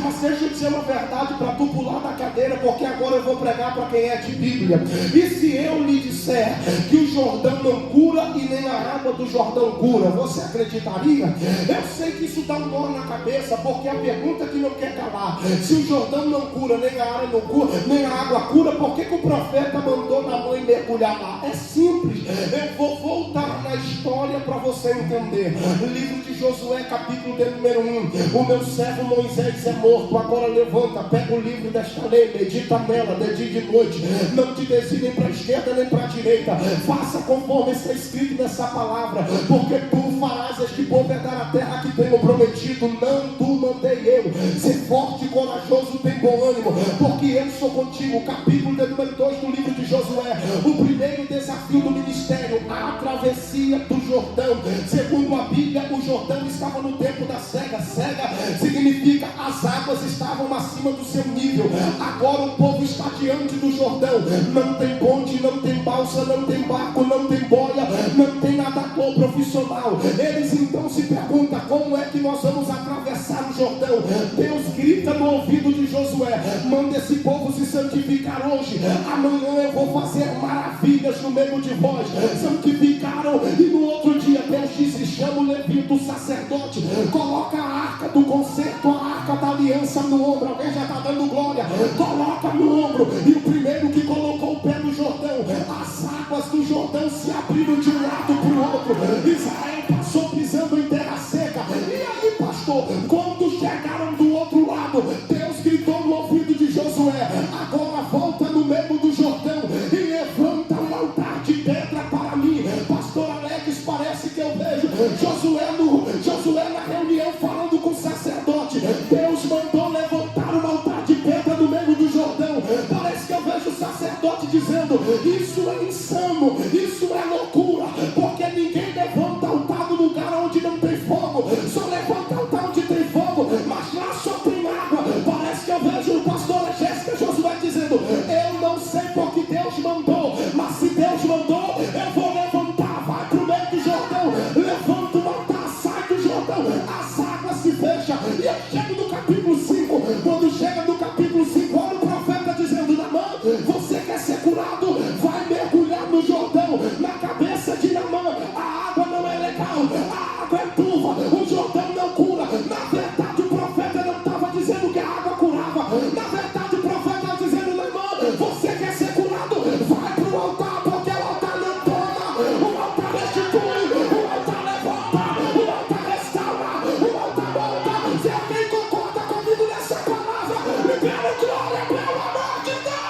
Mas deixa eu dizer uma verdade para tu pular da cadeira, porque agora eu vou pregar para quem é de Bíblia. E se eu lhe disser que o Jordão não cura e nem a água do Jordão cura, você acreditaria? Eu sei que isso dá um nó na cabeça, porque a pergunta que não quer calar, se o Jordão não cura, nem a água não cura, nem a água cura, por que o profeta mandou Naamã mergulhar lá? É simples, eu vou voltar na história para você entender. Livro de Josué, capítulo número 1. O meu servo Moisés é morto, agora levanta, pega o livro desta lei, medita nela de dia e de noite, não te desvie nem para a esquerda nem para a direita, faça conforme está escrito nessa palavra, porque tu farás este povo herdar a terra que tenho prometido, não tu mandei eu, contigo. O capítulo de número 2 do livro de Josué. O primeiro desafio do ministério, a travessia do Jordão. Segundo a Bíblia, o Jordão estava no tempo da cega. Cega significa as águas estavam acima do seu nível. Agora o povo está diante do Jordão. Não tem ponte, não tem balsa, não tem barco, não tem boia, não tem nadador profissional. Eles então se perguntam: como é que nós vamos atravessar o Jordão? Deus grita no ouvido de Josué: manda esse povo se santificar hoje. Amanhã eu vou fazer maravilhas no meio de vós. Santificaram, e no outro dia Deus disse: chama o levita, o sacerdote, coloca a arca do concerto, a arca da aliança no ombro. Alguém já está dando glória? Coloca no ombro. E o primeiro que colocou o pé no Jordão, as águas do Jordão se abriram de um lado para o outro. Israel passou pisando em terra seca. E aí, pastor, quando chegaram do outro lado, Deus gritou no ouvido de Josué: agora volta no meio do Jordão e levanta um altar de pedra para mim. Pastor Alex, parece que eu vejo Josué na reunião falando com o sacerdote. Deus mandou levantar um altar de pedra no meio do Jordão. Parece que eu vejo o sacerdote dizendo: isso é insano, isso é loucura, porque ninguém levanta altar no lugar onde não tem fogo. Só levanta altar onde tem fogo, mas lá só tem água. Parece que eu vejo o pastor Jéssica Josué dizendo: eu não sei porque Deus mandou, mas se Deus mandou, eu vou levantar. Vai para o meio do Jordão, levanta o altar, sai do Jordão, as águas se fecham. E eu chego no capítulo 5. Quando chega no capítulo 5, olha o profeta dizendo: Naamã, você quer ser curado? Vai mergulhar no Jordão. Na cabeça de Naamã, a água não é legal, a água é turva, o Jordão não cura. Na verdade, o profeta não estava dizendo que a água curava. Na verdade, o profeta estava dizendo: Naamã, você quer ser curado? Vai para o altar, porque o altar não toma, o altar restitui, o altar levanta, o altar restaura, o altar volta. Se alguém concorda comigo nessa palavra, libera glória, pelo amor de Deus.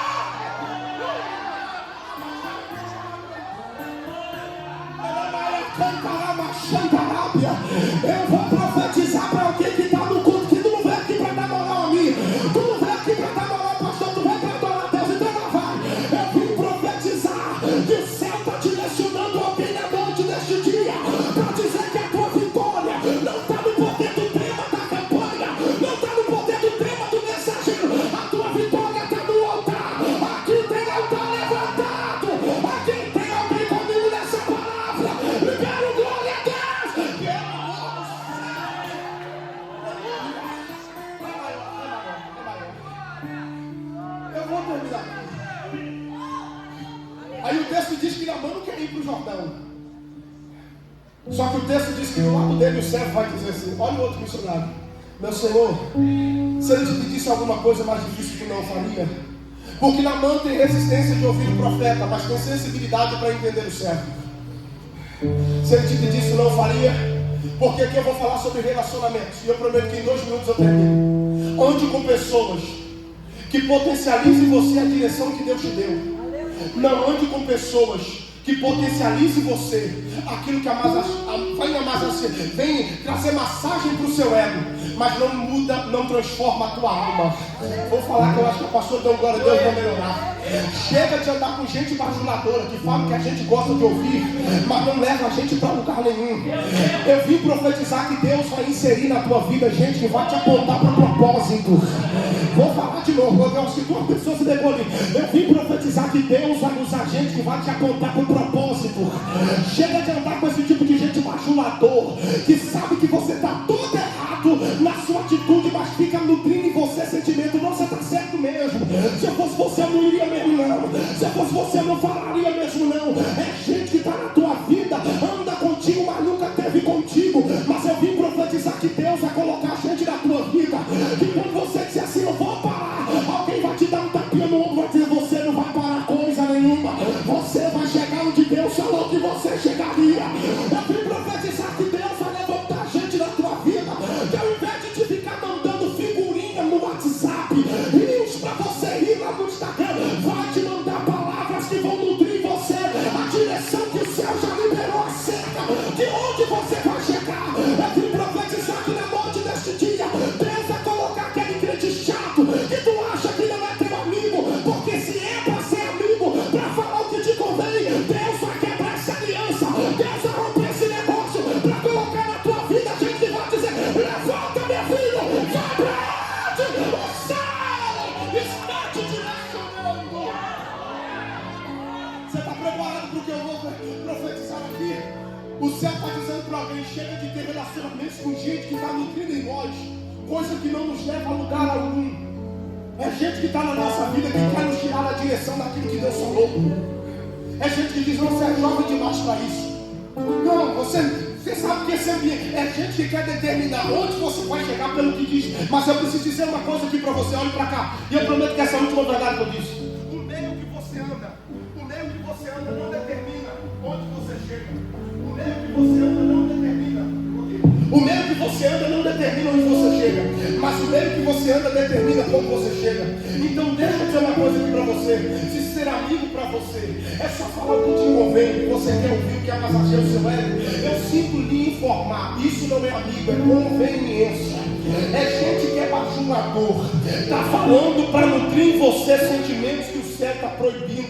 Eu vou profetizar para alguém que está no culto, que tu não veio aqui para dar moral a mim, tu não veio aqui para dar moral, pastor, tu veio para adorar a Deus, então não vai. Eu vim profetizar que o céu está direcionando alguém na noite deste dia, para dizer que a tua vitória não está no poder do tema da campanha, não está no poder do tema do mensageiro, a tua vitória está no altar. Aqui tem altar levantado, aqui tem alguém comigo nessa palavra. Libero glória a Deus. Eu vou terminar. Aí o texto diz que Naamã não quer ir para o Jordão. Só que o texto diz que do lado dele o servo vai dizer assim: olha o outro missionário, meu senhor, se ele te pedisse alguma coisa mais difícil, tu não faria? Porque Naamã tem resistência de ouvir o profeta, mas tem sensibilidade para entender o servo. Se ele te pedisse, tu não faria? Porque aqui eu vou falar sobre relacionamentos, e eu prometo que em 2 minutos eu termino. Ande com pessoas que potencializem você a direção que Deus te deu. Não ande com pessoas que potencializem você aquilo que vem trazer massagem para o seu ego, mas não muda, não transforma a tua alma. Vou falar que eu acho que o pastor deu glória a Deus para melhorar. Chega de andar com gente bajuladora que fala que a gente gosta de ouvir, mas não leva a gente para lugar nenhum. Eu vim profetizar que Deus vai inserir na tua vida gente que vai te apontar para o propósito. Vou falar de novo, eu acho que duas pessoas se decolhem. Eu vim profetizar que Deus vai usar gente que vai te apontar para o propósito. Chega de andar com esse tipo de gente bajulador, que sabe que você está todo errado na sua atitude, mas fica nutrindo em você sentimento: não, você está certo mesmo. Se eu fosse você, eu não iria mesmo não. Se eu fosse você, eu não falaria mesmo não. É gente que está na tua vida, anda contigo, mas nunca teve contigo. Mas eu vim profetizar que Deus vai colocar gente na tua vida, que quando você disser assim: eu vou parar, alguém vai te dar um tapinha no ombro, vai dizer: você não vai parar coisa nenhuma, você vai chegar onde Deus falou que você chegaria. Eu vim profetizar que Deus vai levantar gente na tua vida, que ao invés de te ficar mandando figurinha no WhatsApp, reels pra você ir lá no Instagram, vai te mandar palavras que vão nutrir coisa que não nos leva a lugar algum. É gente que está na nossa vida que quer nos tirar da direção daquilo que Deus falou. É gente que diz, não, você é jovem demais para isso. Não, você sabe que esse ambiente é gente que quer determinar onde você vai chegar pelo que diz. Mas eu preciso dizer uma coisa aqui para você, olhe para cá. E eu prometo que essa é a última verdade que eu disse. O meio que você anda não determina onde você chega. O meio que você anda não determina. O meio que você anda não determina onde você chega. Mas o meio que você anda determina como você chega. Então deixa eu dizer uma coisa aqui para você. Se ser amigo para você é só falar o que te convém, que você quer ouvir, o que é massageiro o seu ego, eu sinto lhe informar. Isso não é amigo, é conveniência. É gente que é bajulador. Está falando para nutrir em você sentimentos que o céu está proibindo.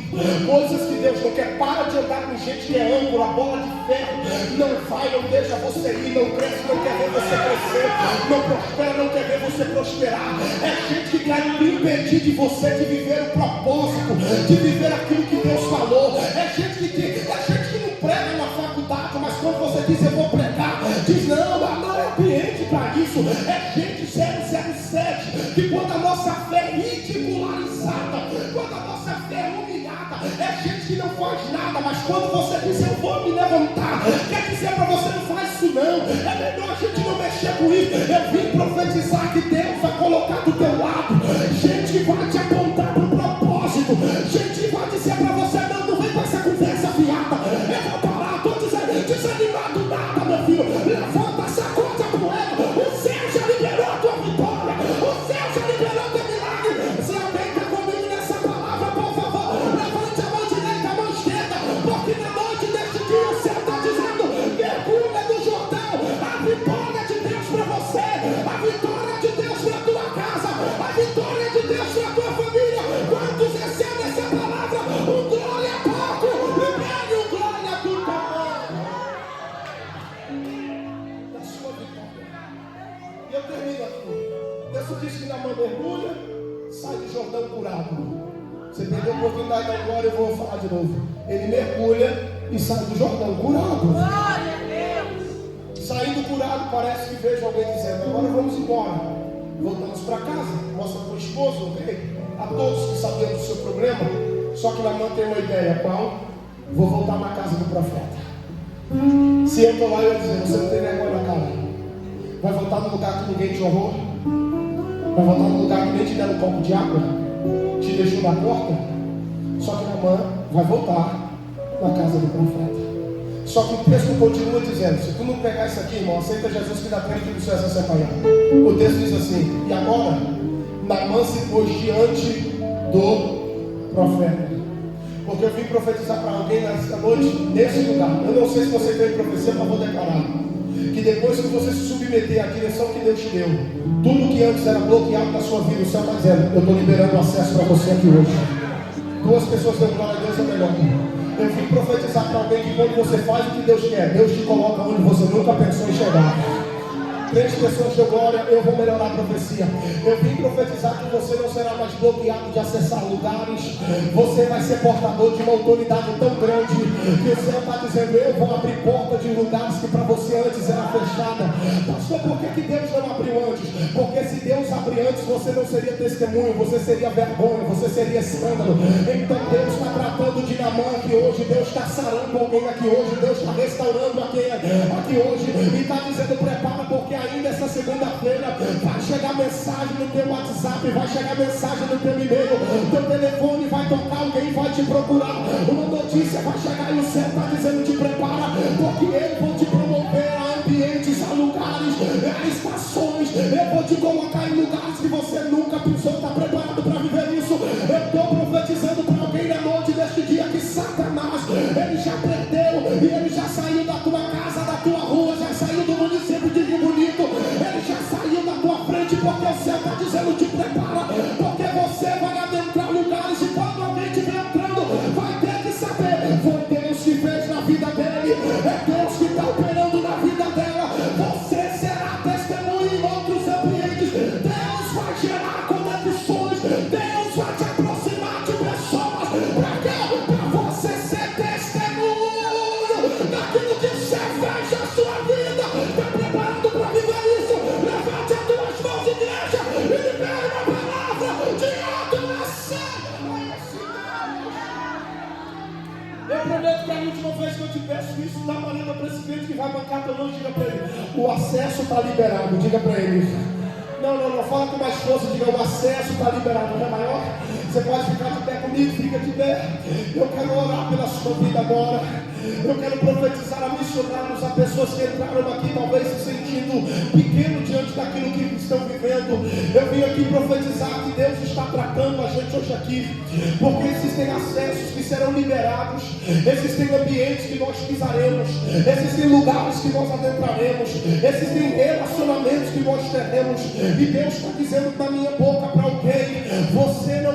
Coisas que Deus não quer. Para de andar com gente que é âncora, bola de ferro. Não vai, não deixa você ir, não cresce, não quer ver você crescer. Não prospera, não quer ver você prosperar. É gente que quer impedir de você de viver o propósito, de viver aquilo que Deus falou. É gente que não prega na faculdade, mas quando você diz eu vou pregar, diz não é ambiente para isso. É gente 007, que quando a nossa fé é ridicularizada, quando a nossa fé é humilhada, é gente que não faz nada, mas quando você diz eu vou me levantar, quer dizer para você não faz isso não, é melhor a gente não mexer com isso. Eu vim profetizar que Deus vai colocar do teu lado gente que vai te apontar para o propósito, gente que vai dizer para você não vem com essa conversa fiada, eu vou parar, estou desanimado nada, meu filho, levanta, sacode a poeira, o céu já liberou a tua vitória, o céu já liberou o teu milagre. Se alguém está comigo nessa palavra, por favor, levante a mão direita, a mão esquerda, porque na noite deste dia o céu está dizendo, mergulha no Jordão, a vitória de Deus para você, a vitória de Deus para a tua casa, a vitória de Deus para a tua família. Quantos recebem essa palavra? O glória é pouco, libere o glória do tamanho da sua vitória. E eu termino aqui. Deus disse que na mão mergulha, sai do Jordão curado. Você perdeu a oportunidade da glória, eu vou falar de novo. Ele mergulha e sai do Jordão curado. Glória a Deus. Saindo curado, parece que vejo alguém dizendo, agora vamos embora. Voltamos para casa, mostra para o esposo, ok? A todos que sabiam do seu problema, só que Naamã tem uma ideia, qual? Vou voltar na casa do profeta. Se eu estou lá, eu vou dizer, você não tem vergonha na cara. Vai voltar no lugar que ninguém te honrou? Vai voltar no lugar que nem te deram um copo de água? Te deixou na porta? Só que Naamã vai voltar na casa do profeta. Só que o texto continua dizendo, se tu não pegar isso aqui, irmão, aceita Jesus que dá pena que você vai se apanhar. O texto diz assim, e agora, Naamã se pôs diante do profeta. Porque eu vim profetizar para alguém nesta noite, nesse lugar. Eu não sei se você tem profecia, mas vou declarar. Que depois que você se submeter à direção que Deus te deu, tudo que antes era bloqueado na sua vida, o céu está dizendo, eu estou liberando acesso para você aqui hoje. Duas pessoas dando glória a Deus é melhor. Eu vim profetizar para alguém que quando você faz o que Deus quer, Deus te coloca onde você nunca pensou em chegar. 3 pessoas de glória, eu vou melhorar a profecia. Eu vim profetizar que você não será mais bloqueado de acessar lugares. Você vai ser portador de uma autoridade tão grande que o céu está dizendo, eu vou abrir porta de lugares que para você antes era fechada. Pastor, por que Deus não abriu antes? Porque se Deus abrir antes, você não seria testemunho, você seria vergonha, você seria escândalo. Então Deus está tratando de Naamã aqui hoje, Deus está sarando alguém aqui hoje, Deus está restaurando alguém aqui hoje e está dizendo, prepara, porque ainda essa segunda-feira vai chegar mensagem no teu WhatsApp, vai chegar mensagem no teu e-mail, teu telefone vai tocar, alguém vai te procurar, uma notícia vai chegar e o céu está dizendo, te prepara, porque eu vou te promover a ambientes, a lugares, a estações, eu vou te colocar em lugares que você nunca pensou. Está preparado para viver isso? Eu estou profetizando para alguém na noite deste dia que Satanás, ele já perdeu e ele já saiu da tua casa, da tua rua, já saiu do município de Rio Bonito, ele já saiu da tua frente, porque o céu está dizendo, te prepara, porque você vai adentrar lugares e quando alguém estiver entrando, vai ter que saber, foi Deus que fez na vida dele, é Deus que está operando na vida dela, você será testemunho em outros ambientes, Deus vai gerar conexões, Deus vai te aproximar de pessoas, para quê? Para você ser testemunho daquilo que o céu fez na sua vida. Está preparado para viver isso? Levante as tuas mãos e está liberado. Diga para ele. Não, fala com mais força. Diga, o acesso está liberado. Não é maior? Você pode ficar de pé comigo, fica de pé. Eu quero orar pela sua vida agora. Eu quero profetizar a missionários, a pessoas que entraram aqui talvez se sentindo pequeno diante daquilo que estão vivendo. Eu vim aqui profetizar que Deus está tratando a gente hoje aqui, porque existem acessos que serão liberados, existem ambientes que nós pisaremos, existem lugares que nós adentraremos, existem relacionamentos que nós teremos, e Deus está dizendo da minha boca para alguém: você não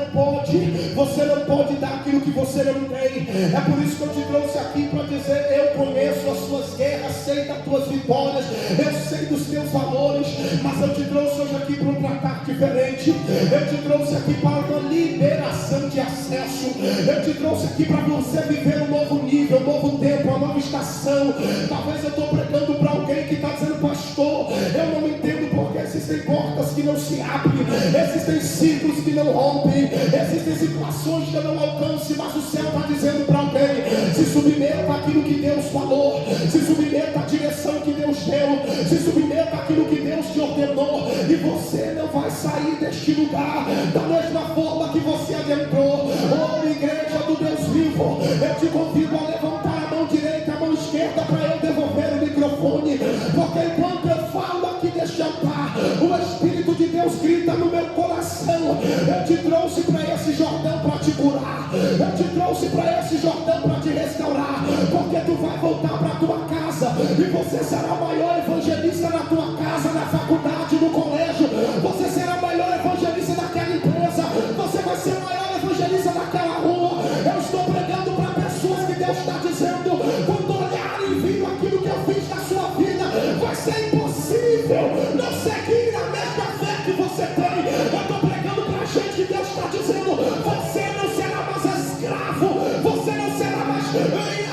pode dar aquilo que você não tem. É por isso que eu te trouxe aqui para dizer: eu conheço as suas guerras, sei das tuas vitórias, eu sei dos teus valores, mas eu te trouxe hoje aqui para um tratar diferente. Eu te trouxe aqui para uma liberação de acesso. Eu te trouxe aqui para você viver um novo nível, um novo tempo, uma nova estação. Talvez eu estou pregando para alguém que está dizendo: pastor, eu não entendo porque existem portas que não se abrem, existem ciclos que não rompem, existem situações que eu não alcance, mas o céu está dizendo para alguém: se submeta àquilo que Deus falou, se submeta à direção que Deus deu, se submeta àquilo que Deus te ordenou, e você não vai sair deste lugar da mesma forma que você adentrou. Oh, igreja do Deus vivo, eu te convido a levantar a mão direita, a mão esquerda, para eu devolver o microfone, porque enquanto eu falo aqui deste altar, o Espírito de Deus grita no meu coração: eu te trouxe para esse Jordão para te curar, eu te trouxe para esse Jordão para te restaurar, porque tu vai voltar para a tua casa, e você será o maior evangelista na tua casa, na faculdade, no colégio. Você será o maior evangelista daquela empresa, você vai ser o maior evangelista daquela rua. Eu estou pregando para pessoas que Deus está dizendo: quando olharem e viram aquilo que eu fiz na sua vida, vai ser impossível não seguir a mesma fé que você tem. Eu estou pregando para a gente que Deus está dizendo: você não será mais escravo, você não será mais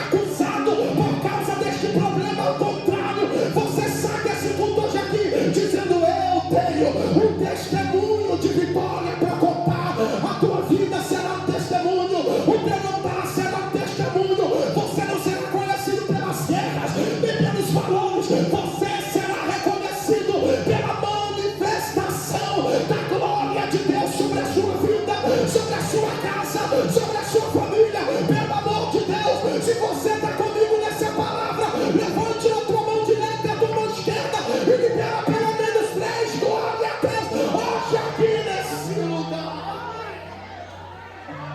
acusado por causa deste problema. Ao contrário, você sai desse mundo hoje aqui dizendo: eu tenho um testemunho de vitória para contar. A tua vida será um testemunho, o teu altar será um testemunho. Você não será conhecido pelas guerras nem pelos valores, você será reconhecido pela manifestação da glória de Deus sobre a sua vida, sobre a sua casa, sobre a sua família. Pelo amor de Deus, se você está comigo nessa palavra, levante a tua mão direita e a tua mão esquerda e libera pelo menos 3: glória a Deus, hoje aqui nesse lugar.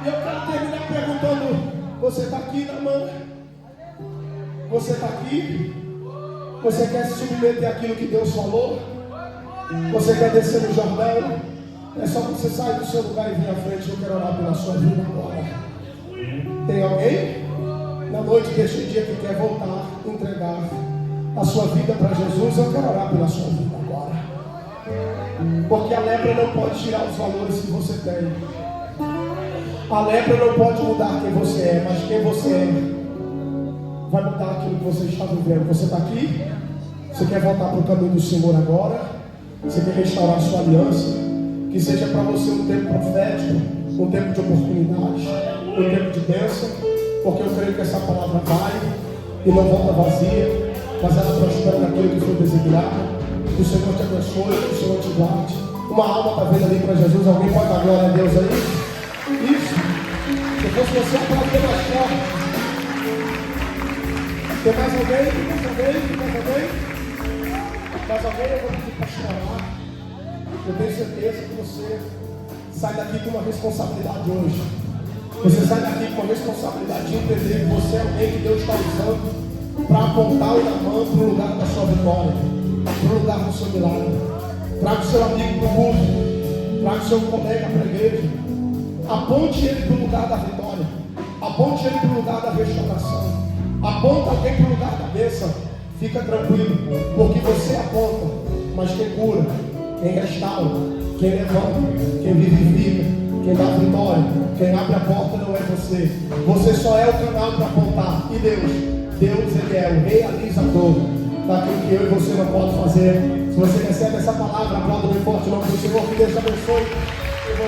E eu quero terminar perguntando: você está aqui, na mão? Você está aqui? Você quer se submeter àquilo que Deus falou? Você quer descer no Jordão? É só você sair do seu lugar e vir à frente. Eu quero orar pela sua vida agora. Tem alguém na noite deste dia que quer voltar, entregar a sua vida para Jesus? Eu quero orar pela sua vida agora, porque a lepra não pode tirar os valores que você tem. A lepra não pode mudar quem você é, mas quem você é vai mudar aquilo que você está vivendo. Você está aqui? Você quer voltar para o caminho do Senhor agora? Você quer restaurar a sua aliança? Que seja para você um tempo profético, um tempo de oportunidade, um tempo de bênção, porque eu creio que essa palavra vai e não volta vazia, mas ela prospera naquilo que foi designado. Que o Senhor te abençoe, que o Senhor te guarde. Uma alma está vendo ali para Jesus. Alguém pode dar glória a Deus aí? Isso. Depois você aplaudir mais forte. Tem mais alguém? Mais alguém? Mais alguém? Mais alguém? Eu vou pedir para chorar. Eu tenho certeza que você sai daqui com uma responsabilidade hoje. Você sai daqui com uma responsabilidade de entender que você é alguém que Deus está usando para apontar o mão para o lugar da sua vitória, para o lugar do seu milagre. Traga o seu amigo para o culto, traga o seu colega para a igreja. Aponte ele para o lugar da vitória, aponte ele para o lugar da restauração. Aponta alguém para o lugar da bênção. Fica tranquilo, porque você aponta, mas quem cura, quem restaura, quem levanta, quem vivifica, quem dá vitória, quem abre a porta não é você. Você só é o canal para apontar. E Deus ele é o realizador daquilo que eu e você não pode fazer. Se você recebe essa palavra, aplauda bem forte o nome do Senhor. Que Deus te abençoe. Eu vou